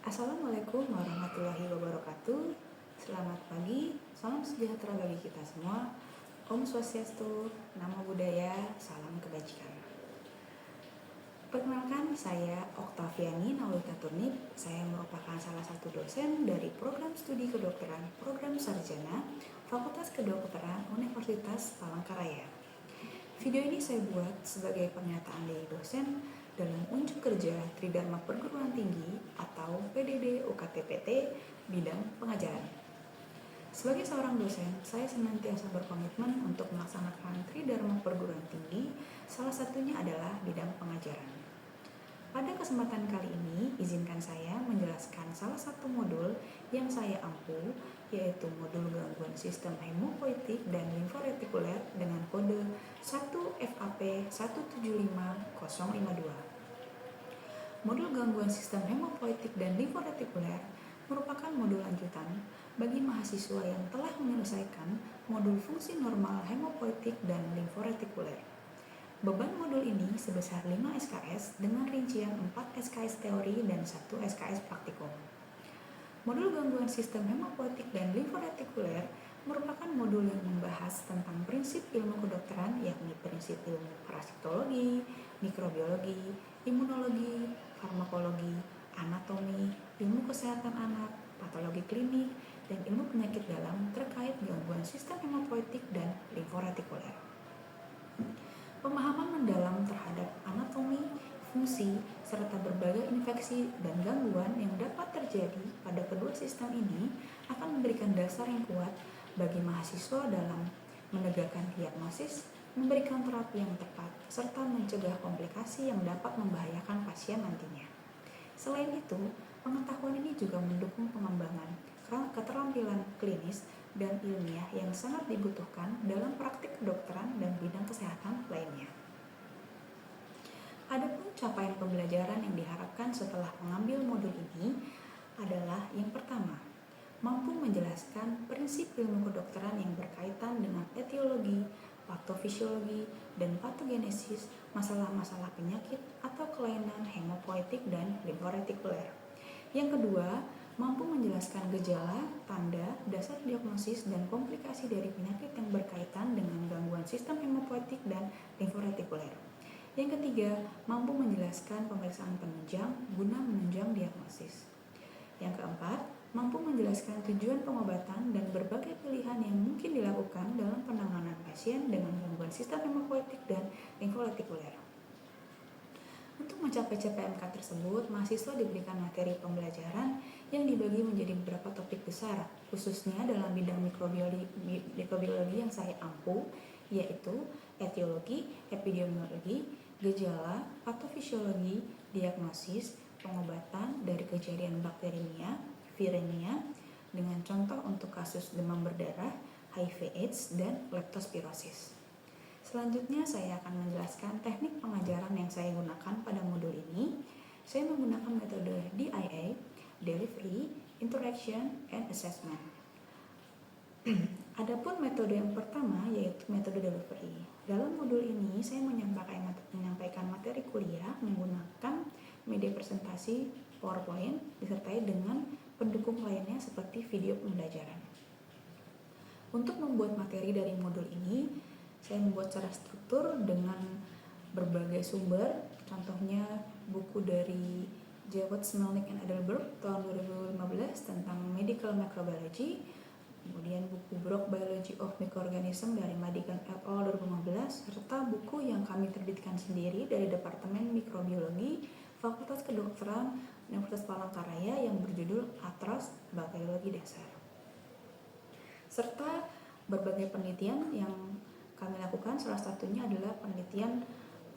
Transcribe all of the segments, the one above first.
Assalamualaikum warahmatullahi wabarakatuh. Selamat pagi, salam sejahtera bagi kita semua. Om Swastiastu, Namo Buddhaya, salam kebajikan. Perkenalkan, saya Oktaviani Naulita Turnip. Saya merupakan salah satu dosen dari program studi kedokteran program sarjana Fakultas Kedokteran Universitas Palangkaraya. Video ini saya buat sebagai pernyataan dari dosen dalam unjuk kerja Tridharma Perguruan Tinggi atau PDD UKT-PT bidang pengajaran. Sebagai seorang dosen, saya senantiasa berkomitmen untuk melaksanakan Tridharma Perguruan Tinggi, salah satunya adalah bidang pengajaran. Pada kesempatan kali ini, izinkan saya menjelaskan salah satu modul yang saya ampu, yaitu modul gangguan sistem hemopoietik dan limforetikuler dengan kode 1FAP 175052. Modul gangguan sistem hemopoietik dan limforetikuler merupakan modul lanjutan bagi mahasiswa yang telah menyelesaikan modul fungsi normal hemopoietik dan limforetikuler. Beban modul ini sebesar 5 SKS dengan rincian 4 SKS teori dan 1 SKS praktikum. Modul gangguan sistem hemopoietik dan limforetikuler merupakan modul yang membahas tentang prinsip ilmu kedokteran, yakni prinsip ilmu parasitologi, mikrobiologi, imunologi, farmakologi, anatomi, ilmu kesehatan anak, patologi klinik, dan ilmu penyakit dalam terkait gangguan sistem hemopoietik dan limforetikuler. Pemahaman mendalam terhadap anatomi, fungsi, serta berbagai infeksi dan gangguan yang dapat terjadi pada kedua sistem ini akan memberikan dasar yang kuat bagi mahasiswa dalam menegakkan diagnosis, memberikan terapi yang tepat, serta mencegah komplikasi yang dapat membahayakan pasien nantinya. Selain itu, pengetahuan ini juga mendukung pengembangan keterampilan klinis dan ilmiah yang sangat dibutuhkan dalam praktik kedokteran dan bidang kesehatan lainnya. Adapun capaian pembelajaran yang diharapkan setelah mengambil modul ini adalah yang pertama, mampu menjelaskan prinsip ilmu kedokteran yang berkaitan dengan etiologi, patofisiologi, dan patogenesis masalah-masalah penyakit atau kelainan hemopoietik dan limforetikuler. Yang kedua, mampu menjelaskan gejala, tanda, dasar diagnosis, dan komplikasi dari penyakit yang berkaitan dengan gangguan sistem hemopoietik dan limforetikuler. Yang ketiga, mampu menjelaskan pemeriksaan penunjang guna menunjang diagnosis. Yang keempat, mampu menjelaskan tujuan pengobatan dan berbagai pilihan yang mungkin dilakukan dalam penanganan pasien dengan gangguan sistem hemopoietik dan limforetikuler. Untuk mencapai CPMK tersebut, mahasiswa diberikan materi pembelajaran yang dibagi menjadi beberapa topik besar, khususnya dalam bidang mikrobiologi yang saya ampu, yaitu etiologi, epidemiologi, gejala, patofisiologi, diagnosis, pengobatan dari kejadian bakteriemia, viremia, dengan contoh untuk kasus demam berdarah, HIV/AIDS, dan leptospirosis. Selanjutnya saya akan menjelaskan teknik pengajaran yang saya gunakan pada modul ini. Saya menggunakan metode DIA, Delivery, Interaction, and Assessment. Adapun metode yang pertama yaitu metode delivery. Dalam modul ini saya menyampaikan materi kuliah menggunakan media presentasi PowerPoint disertai dengan pendukung lainnya seperti video pembelajaran. Untuk membuat materi dari modul ini, saya membuat secara struktur dengan berbagai sumber, contohnya buku dari Jewett, Smelnick, and Edelberg tahun 2015 tentang Medical Microbiology, kemudian buku Brock Biology of Microorganism dari Madigan et al. 2015, serta buku yang kami terbitkan sendiri dari Departemen Mikrobiologi Fakultas Kedokteran Universitas Palangkaraya yang berjudul Atlas Bakteriologi Dasar, serta berbagai penelitian yang kami lakukan. Salah satunya adalah penelitian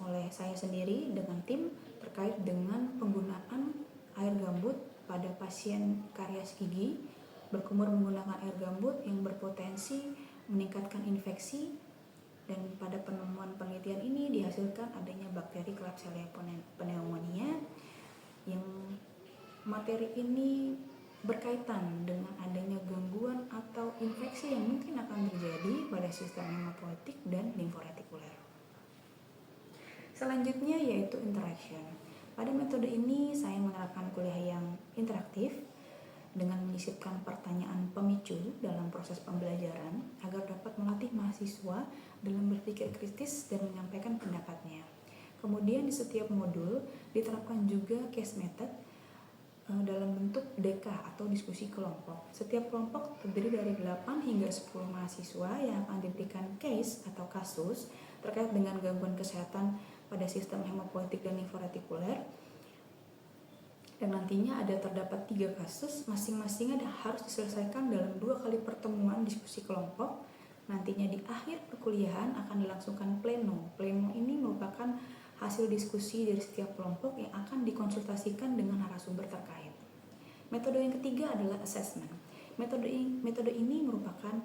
oleh saya sendiri dengan tim terkait dengan penggunaan air gambut pada pasien karies gigi berkumur menggunakan air gambut yang berpotensi meningkatkan infeksi, dan pada penemuan penelitian ini dihasilkan adanya bakteri Klebsiella pneumonia yang materi ini berkaitan dengan adanya gangguan atau infeksi yang mungkin akan terjadi pada sistem hemopoietik dan limforetikuler. Selanjutnya yaitu interaction. Pada metode ini saya menerapkan kuliah yang interaktif dengan menyisipkan pertanyaan pemicu dalam proses pembelajaran agar dapat melatih mahasiswa dalam berpikir kritis dan menyampaikan pendapatnya. Kemudian di setiap modul diterapkan juga case method dalam bentuk DK atau diskusi kelompok. Setiap kelompok terdiri dari 8 hingga 10 mahasiswa yang akan diberikan case atau kasus terkait dengan gangguan kesehatan pada sistem hemopoietik dan limforetikuler. Dan nantinya terdapat 3 kasus, masing-masingnya harus diselesaikan dalam 2 kali pertemuan diskusi kelompok. Nantinya di akhir perkuliahan akan dilangsungkan pleno. Pleno ini merupakan hasil diskusi dari setiap kelompok yang akan dikonsultasikan dengan narasumber terkait. Metode yang ketiga adalah assessment. Metode ini merupakan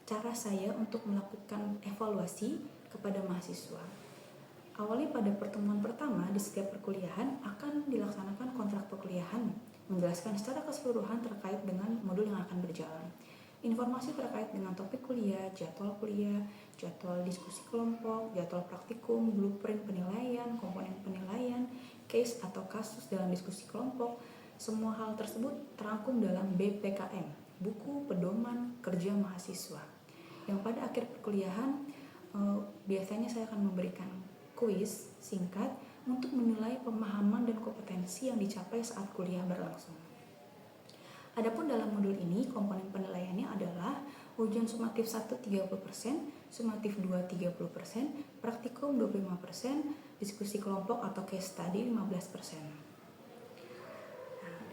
cara saya untuk melakukan evaluasi kepada mahasiswa. Awalnya pada pertemuan pertama di setiap perkuliahan akan dilaksanakan kontrak perkuliahan, menjelaskan secara keseluruhan terkait dengan modul yang akan berjalan. Informasi terkait dengan topik kuliah, jadwal diskusi kelompok, jadwal praktikum, blueprint penilaian, komponen penilaian, case atau kasus dalam diskusi kelompok, semua hal tersebut terangkum dalam BPKM, Buku Pedoman Kerja Mahasiswa. Yang pada akhir perkuliahan biasanya saya akan memberikan kuis singkat untuk menilai pemahaman dan kompetensi yang dicapai saat kuliah berlangsung. Adapun dalam modul ini komponen penilaiannya adalah ujian sumatif 1 30%, sumatif 2 30%, praktikum 25%, diskusi kelompok atau case study 15%.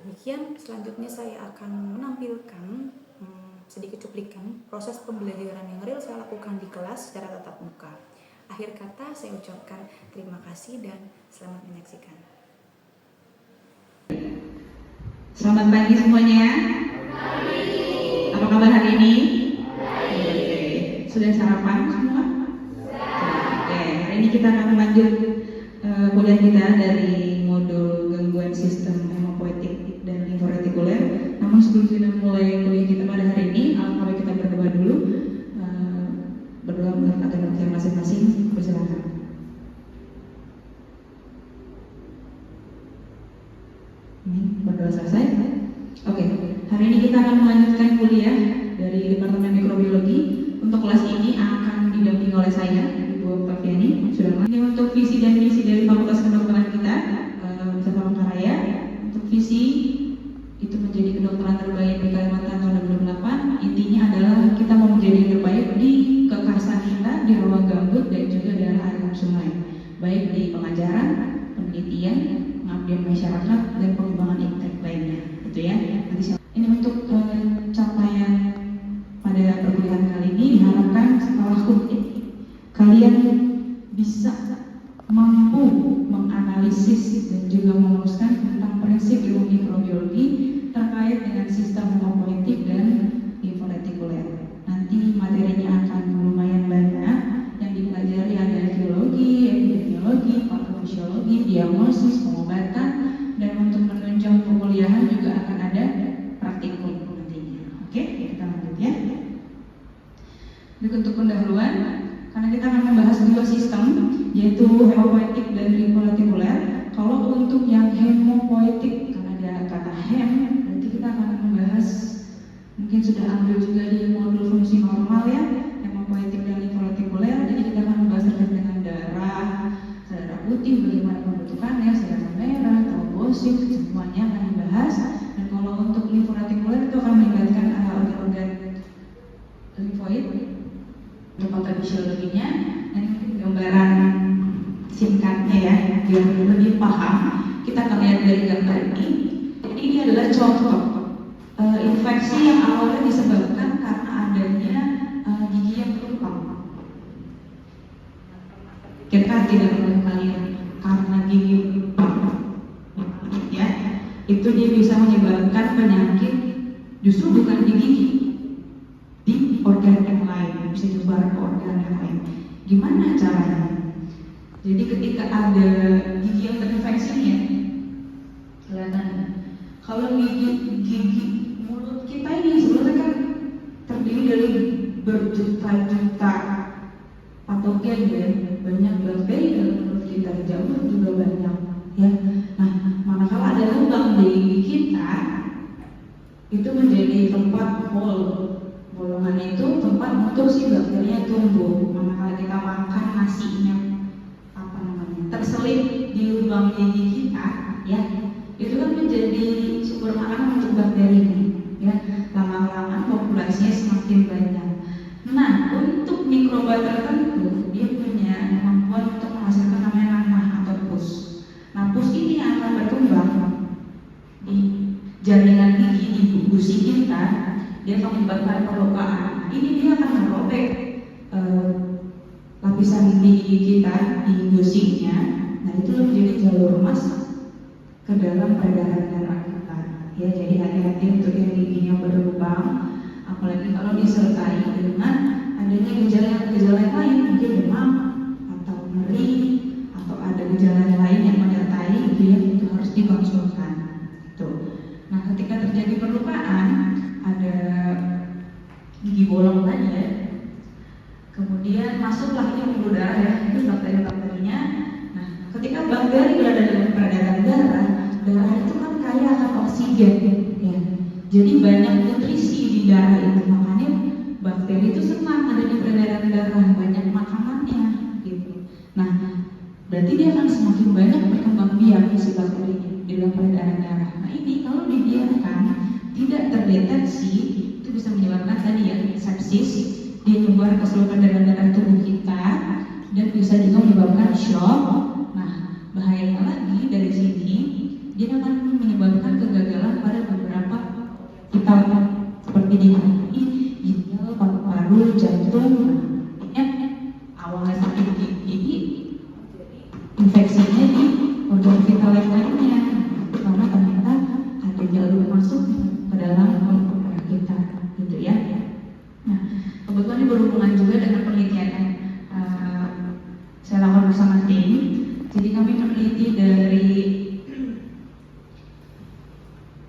Demikian, selanjutnya saya akan menampilkan sedikit cuplikan proses pembelajaran yang real saya lakukan di kelas secara tatap muka. Akhir kata saya ucapkan terima kasih dan selamat menyaksikan. Selamat pagi semuanya. Apa kabar hari ini? Sudah sarapan semua? Oke, hari ini kita akan lanjut kuliah kita dari modul gangguan sistem hemopoietik dan limforetikuler. Namun sebelum kita mulai kuliah kita pada hari ini, mari kita berdoa dulu. Berdoa menurut agama kita masing-masing. Persilakan. Berdoa selesai. Oke, hari ini kita akan melanjutkan kuliah dari Departemen Mikrobiologi. Untuk kelas ini akan didampingi oleh saya, Ibu Oktaviani. Ini untuk visi dan misi dari Fakultas Kedokteran kita, Universitas Palangkaraya. Untuk visi itu menjadi kedokteran terbaik di Kalimantan tahun 2008. Intinya adalah kita mau menjadi yang terbaik di kekasan kita, di ruang gambut dan juga di aliran sungai, baik di pengajaran, penelitian, pengabdian masyarakat dan pengembangan iptek lainnya, gitu ya. Ini untuk capaian pada perkuliahan kali ini diharapkan setelah kuliah kalian bisa mampu menganalisis dan juga memuluskan tentang prinsip ilmu mikrobiologi terkait dengan sistem hemopoietik dan limforetikuler. Nanti materinya akan lumayan banyak, yang dipelajari ada geologi, epidemiologi, patofisiologi, diagnosis, pengobatan, dan untuk menunjang perkuliahan juga akan ada praktikum nantinya. Oke, kita lanjut ya. Untuk pendahuluan, karena kita akan membahas dua sistem, yaitu hemopoietik dan limforetikuler. Kalau untuk yang hemopoietik, karena ada kata hem, berarti kita akan membahas, mungkin sudah ambil juga di modul fungsi normal ya, hemopoietik dan limforetikuler. Jadi kita akan membahas terkait dengan darah putih, bagaimana pembentukannya, darah merah, trombosit, semuanya akan dibahas. Dan kalau untuk limforetikuler itu akan melibatkan organ-organ limfoid. Untuk patofisiologinya, ini mungkin gambaran singkatnya ya, biar lebih paham. Kita akan lihat dari gambar ini. Jadi ini adalah contoh infeksi yang awalnya disebabkan karena adanya gigi yang tumpang. Kita tidak perlu kalian karena gigi tumpang, ya, itu dia bisa menyebabkan penyakit justru bukan di gigi, di organ yang lain, bisa nyebar ke organ yang lain. Gimana caranya? Jadi ketika ada gigi yang terinfeksi ya, kelihatan. Kalau gigi mulut kita ini sebenarnya kan terdiri dari berjuta-juta patogen ya, banyak bakteri dalam mulut kita, jamur juga banyak ya. itu menjadi tempat bolongan itu tempat untuk si bakterinya tumbuh. Manakala kita makan nasinya terselip di lubang gigi kita, ya, itu kan menjadi sumber makanan untuk bakteri ini, ya. Lama-lama populasinya semakin banyak. Nah, untuk mikroba tertentu dia punya kemampuan untuk menghasilkan namanya nanah atau pus. Nah, pus ini akan berkembang di jaringan gigi di gusi kita, dia menyebabkan perlukaan. Ini dia akan merobek lapisan di gigi kita di gusinya. Nah, itu menjadi jalur masuk ke dalam peredaran darah kita. Ya, jadi hati-hati untuk yang giginya berlubang, apalagi kalau disertai dengan adanya gejala lain, mungkin demam atau nyeri atau ada gejala lain yang menyertai, itu harus dikonsulkan. Nah, ketika terjadi perlukaan, ada gigi bolong tadi, ya, kemudian masuklah ke pembuluh darah, ya, itu bakteri-bakterinya. Nah, ketika bakteri berada dalam peredaran darah itu kan kaya akan oksigen, ya. Jadi banyak nutrisi di darah itu, makanya bakteri itu senang ada di peredaran darah, banyak makanannya, gitu. Nah, berarti dia akan semakin banyak berkembang biak si bakterinya di dalam peredaran darah. Nah, ini kalau dibiarkan tidak terdeteksi, itu bisa menyebabkan tadi, ya, sepsis, dia nyebar ke seluruh peredaran darah tubuh kita dan bisa juga menyebabkan shock. Nah, bahayanya lagi dari sini, dia akan menyebabkan kegagalan pada beberapa vital seperti di hati, ginjal, paru-paru, jantung. Ya, awalnya sakit gigi, infeksinya di organ vital yang lainnya, karena ternyata ada jalur masuk ke dalam darah kita, gitu, ya. Nah, kebetulan ini berhubungan juga dengan penelitian yang saya lakukan bersama tim. Jadi kami meneliti dari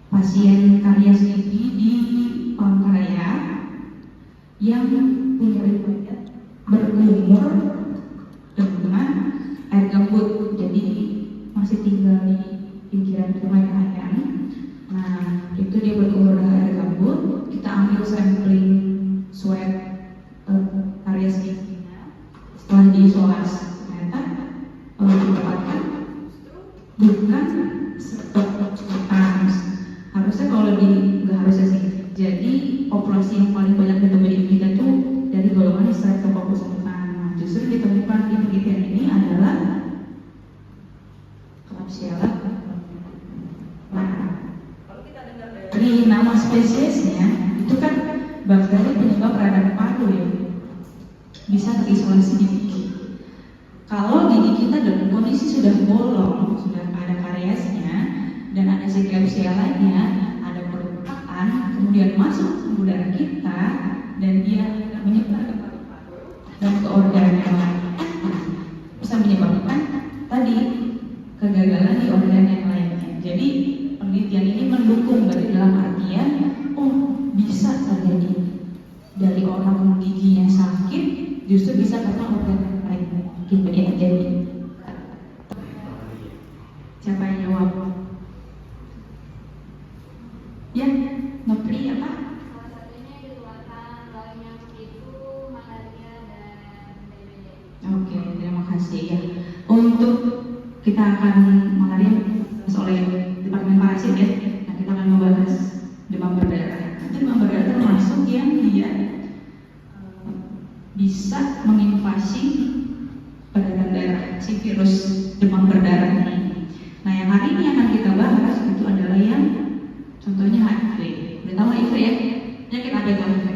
pasien karies gigi di Palangkaraya yang punya riwayat berumur dengan air gambut, jadi masih tinggal di pinggiran pemakaian. Nah, itu dia berumur dengan air gambut. Kita ambil sampling swab karies giginya, setelah diisolasi ternyata didapatkan bukan harusnya, kalau lebih nggak harusnya sih. Jadi populasi yang paling banyak ditemukan di kita itu dari golongan Streptococcus aureus. Nah, justru ditemukan di penelitian ini adalah Klebsiella. Nah, kalau kita dengar dari nama spesiesnya, itu kan bakteri penyebab radang paru, ya, bisa terisolasi di gigi. Kalau gigi kita dalam kondisi sudah bolong, sudah ada kariesnya, dan ada si Klebsiella-nya, ada perlukaan, kemudian masuk ke pembuluh darah kita, dan dia menyebar ke paru-paru dan ke organ yang lain, bisa menyebabkan tadi kegagalan di organ yang lainnya. Jadi penelitian ini mendukung dari dalam artian, bisa terjadi dari orang giginya sakit justru bisa karena organ yang lainnya, gitu, ya. Jadi siapa yang jawab? Ya, Nopri apa? Salah satunya dikeluarkan melalui nyamuk itu malaria dan diabetes. Oke, terima kasih, ya. Untuk kita akan malaria oleh Departemen Parasit, ya. Nah, kita akan membahas demam berdarah. Demam berdarah termasuk yang dia bisa menginvasi peredaran darah, si virus demam berdarah ini. Nah, yang hari ini akan kita bahas itu adalah yang contohnya HIV. Udah tahu HIV, ya? Penyakit apa itu HIV?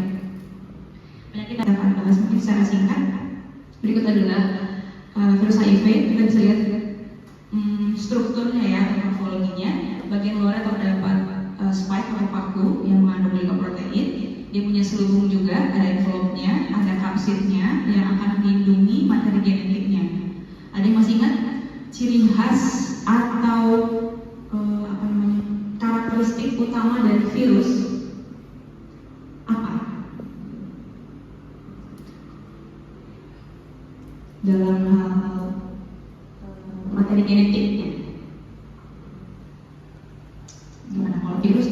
Penyakit yang akan bahas mungkin secara singkat. Berikut adalah virus HIV. Kita bisa lihat strukturnya, ya, morfologinya. Bagian luar terdapat spike atau paku yang mengandung glikoprotein. Dia punya selubung juga, ada envelope-nya, ada kapsidnya yang akan melindungi materi genetiknya. Ada yang masih ingat ciri khas atau karakteristik utama dari virus apa? Dalam hal materi genetiknya, gimana kalau virus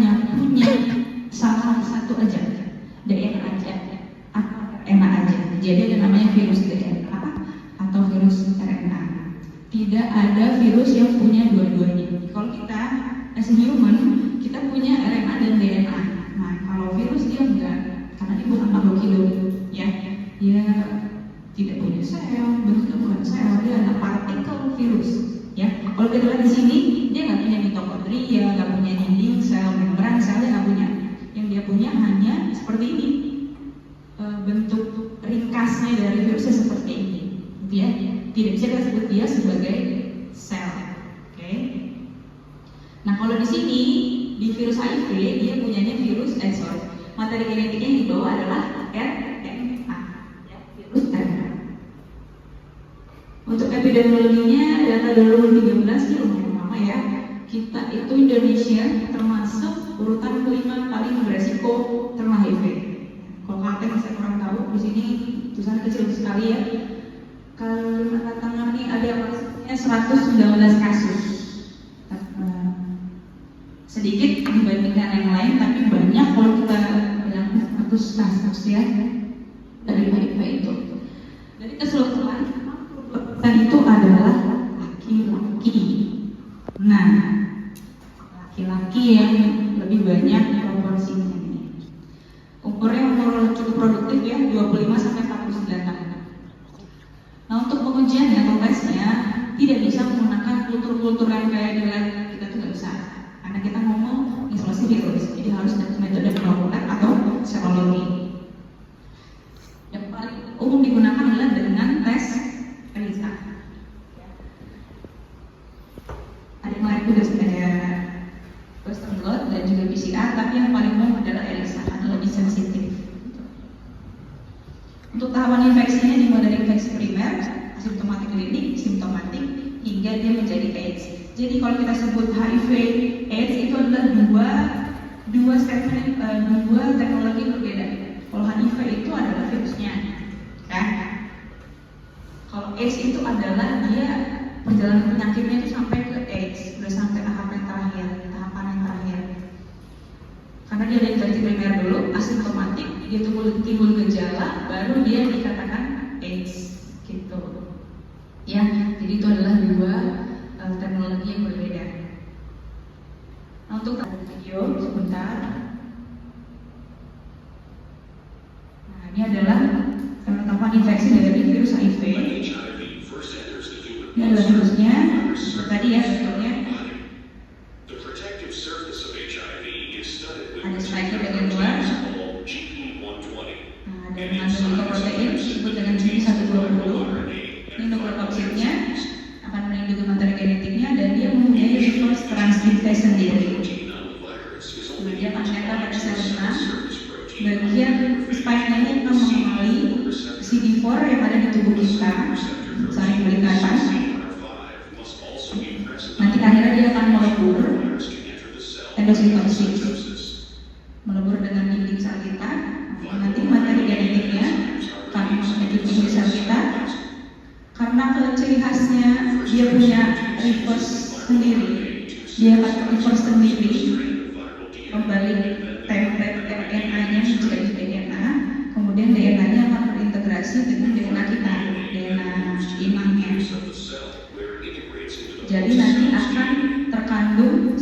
hanya punya salah satu aja, DNA aja, atau RNA aja. Jadi ada namanya virus DNA atau virus RNA. Tidak ada virus yang punya dua-duanya. Kalau kita as a human, kita punya RNA dan DNA. Nah, kalau virus dia enggak, karena dia bukan makhluk hidup, ya. Dia tidak punya sel, bentuknya bukan sel, dia adalah partikel virus. Ya, kalau kita lihat di sini, dia nggak punya mitokondria, nggak punya dinding sel, membran sel, dia nggak punya. Yang dia punya hanya seperti ini, bentuk ringkasnya dari virusnya seperti ini. Dia tidak bisa kita sebut dia sebagai sel. Oke. Nah, kalau di sini di virus HIV dia punyanya virus materi genetiknya yang dibawa adalah RNA, ya, virus RNA. Untuk epidemiologinya data 2013 ini lumayan lama ya. Kita itu Indonesia termasuk urutan kelima paling beresiko terkena HIV. Kalau Kalteng saya kurang tahu, di sini tulisannya kecil sekali ya. Kalimantan Tengah ini ada maksudnya 119 kasus. Sedikit dibandingkan yang lain, tapi banyak kalau kita bilang 100 kasus ya dari HIV itu. Dari keseluruhan dan itu adalah laki-laki. Nah, laki-laki yang lebih banyak proporsinya ini. Umurnya cukup produktif ya, 25 sampai 49 tahun. Nah, untuk pengujiannya atau tesnya tidak bisa menggunakan kultur-kultur yang kayak di lab kita tuh nggak bisa. Karena kita ngomong isolasi virus, jadi harus metode molekuler atau serologi. Yang paling umum digunakan adalah dengan tes ELISA. Ada yang lain juga sebenarnya Western blot dan juga PCR, tapi yang paling umum adalah ELISA karena lebih sensitif. Untuk tahapan infeksinya dimulai dari infeksi primer, asimptomatik klinik, simptomatik, hingga dia menjadi AIDS. Jadi kalau kita sebut HIV, AIDS itu adalah dua statement, dua teknologi berbeda. Kalau HIV itu adalah virusnya, kan? Kalau AIDS itu adalah dia perjalanan penyakitnya itu sampai ke AIDS, udah sampai tahapan yang terakhir. Karena dia dari infeksi primer dulu, asimptomatik, dia timbul gejala, baru dia dikatakan AIDS, gitu. Ya, jadi itu adalah dua teknologi yang berbeda. Nah, untuk video sebentar. Nah, ini adalah tahapan infeksi dari virus HIV. Ini adalah virusnya, tadi ya sebetulnya. Ada spike bagian luar. Nah, ada mengandung glycoprotein disebut dengan CD120. Ini nukleotidnya akan melindungi materi genetiknya dan dia mempunyai reverse transkriptase sendiri. Nah, dia akan menempel pada sel inang. Bagian spike-nya ini akan mengenali CD4 yang ada di tubuh kita, saling berdekatan. Nanti akhirnya dia akan melebur endositosis, melebur dengan dinding sel kita. Nanti materi genetiknya akan menuju sel kita. Karena ciri khasnya dia punya reverse sendiri, dia akan reverse sendiri kembali template RNA-nya menjadi DNA, kemudian DNA-nya akan berintegrasi dengan DNA kita, DNA inangnya. Jadi nanti akan terkandung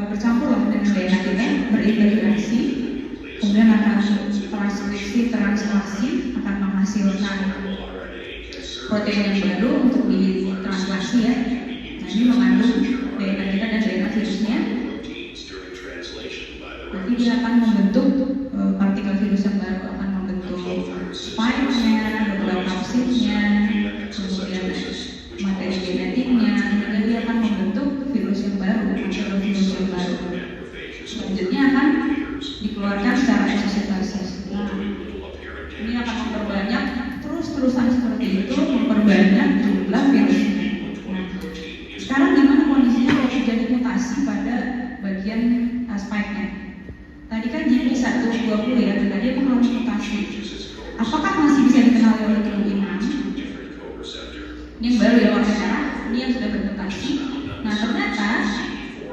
bercampurlah dengan DNA kita, berintegrasi, kemudian akan translasi akan menghasilkan protein yang baru untuk ditranslasi ya. Nah, ini mengandung DNA kita dan DNA virusnya. Nanti dia akan membentuk partikel virus yang baru, akan membentuk spike-nya, beberapa kapsidnya, kemudian materi genetiknya, dan dia akan membentuk virus yang baru, virus yang baru. Selanjutnya akan dikeluarkan secara eksositosis. Nah, ini akan memperbanyak terus-terusan seperti itu, memperbanyak jumlah virusnya. Nah, sekarang gimana kondisinya kalau terjadi mutasi pada bagian spike-nya? Tadi kan JP120 ya, tadi dia mengalami mutasi. Apakah masih bisa dikenali oleh tubuh inang? Ini yang baru ya, warna merah, ini yang sudah bermutasi. Nah, ternyata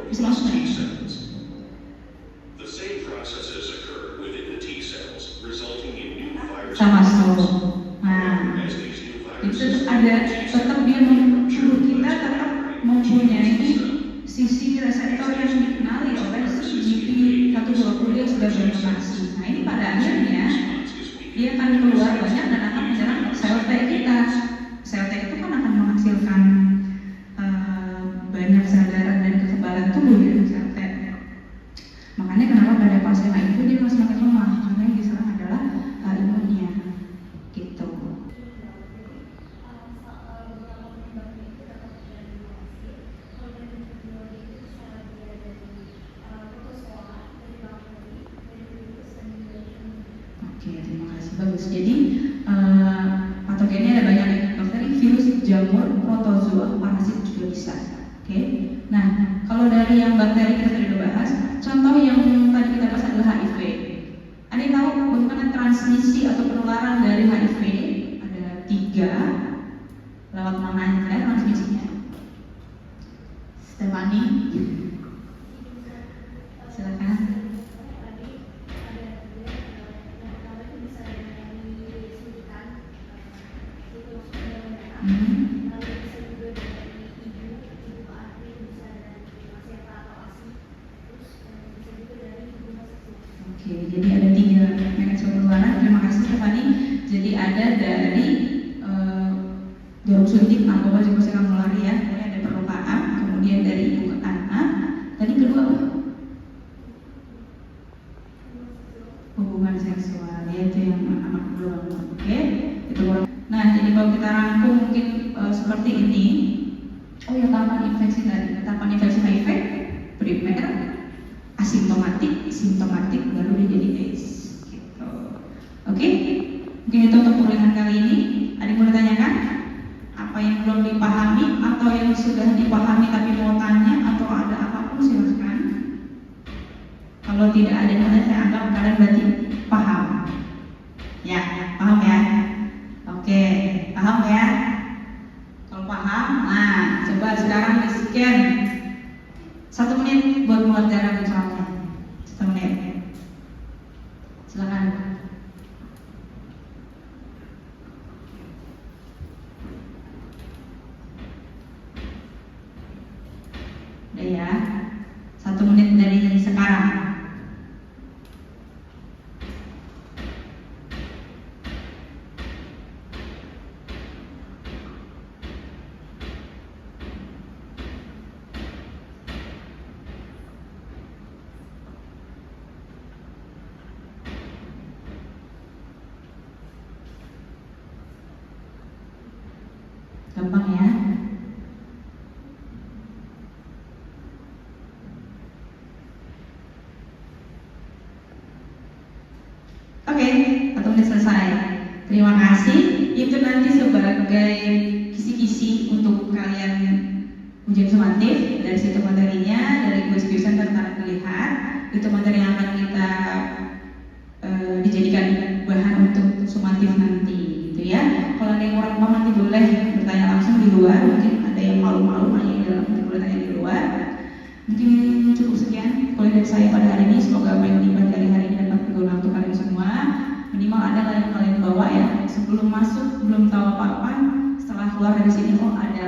bisa masuk nih. processes occur within the T cells, resulting in new virus. Sama Nah, As these new itu viruses ada tetap dia tubuh kita tetap mempunyai sisi reseptor yang dikenali oleh GP120 yang sudah bermutasi. Nah ini pada akhirnya dia akan keluar banyak dan akan menyerang sel T kita. Sel T itu kan akan menghasilkan banyak sel darah dan kekebalan tubuh ya sel T. Makanya kenapa pada pasien HIV dia masih semakin lemah karena yang diserang adalah imunnya gitu. Oke, terima kasih, bagus. Jadi patogennya ada banyak nih, bakteri, virus, jamur, protozoa, parasit juga bisa. Oke. Nah, kalau dari yang bakteri kita tadi udah bahas, contoh yang tadi kita bahas adalah HIV. Ada yang tahu bagaimana transmisi atau penularan dari HIV? Ada 3. Lewat mana aja transmisinya? Stefani, silakan. Oke, jadi ada 3 mekanisme penularan. Terima kasih Stefani. Jadi ada dari jarum suntik, narkoba juga bisa menular ya. Kemudian ada perlukaan, kemudian dari ibu ke anak. Tadi kedua apa? Hubungan seksual, yaitu yang anak belum. Oke, itu. Nah, jadi kalau kita rangkum mungkin seperti ini. Oh ya, tahapan infeksi tadi. Tahapan infeksi HIV primer, asimptomatik, simptomatik, baru dia jadi AIDS. Gitu. Oke, mungkin itu untuk perlihan kali ini. Ada yang mau ditanyakan? Apa yang belum dipahami atau yang sudah dipahami tapi mau tanya atau ada apapun silakan. Kalau tidak ada yang saya anggap kalian berarti paham. Ya, paham ya? Oke, paham ya? Kalau paham, nah coba sekarang di scan 1 menit buat mengerjakan soalnya. 1 menit. Silakan. Udah ya. 1 menit dari sekarang. Gampang ya. Oke, 1 menit selesai. Terima kasih. Itu nanti sebagai kisi-kisi untuk kalian ujian sumatif. Dari situ materinya, dari quiz center kalian melihat. Itu materi yang akan kita dijadikan bahan untuk sumatif nanti, gitu ya. Kalau ada yang kurang paham nanti boleh bertanya langsung di luar. Mungkin ada yang malu-malu nanya di dalam, nanti boleh tanya di luar. Mungkin cukup sekian kuliah dari saya pada hari ini. Semoga apa yang dipelajari hari ini dapat berguna untuk kalian semua. Minimal ada yang kalian bawa ya. Sebelum masuk belum tahu apa-apa, setelah keluar dari sini ada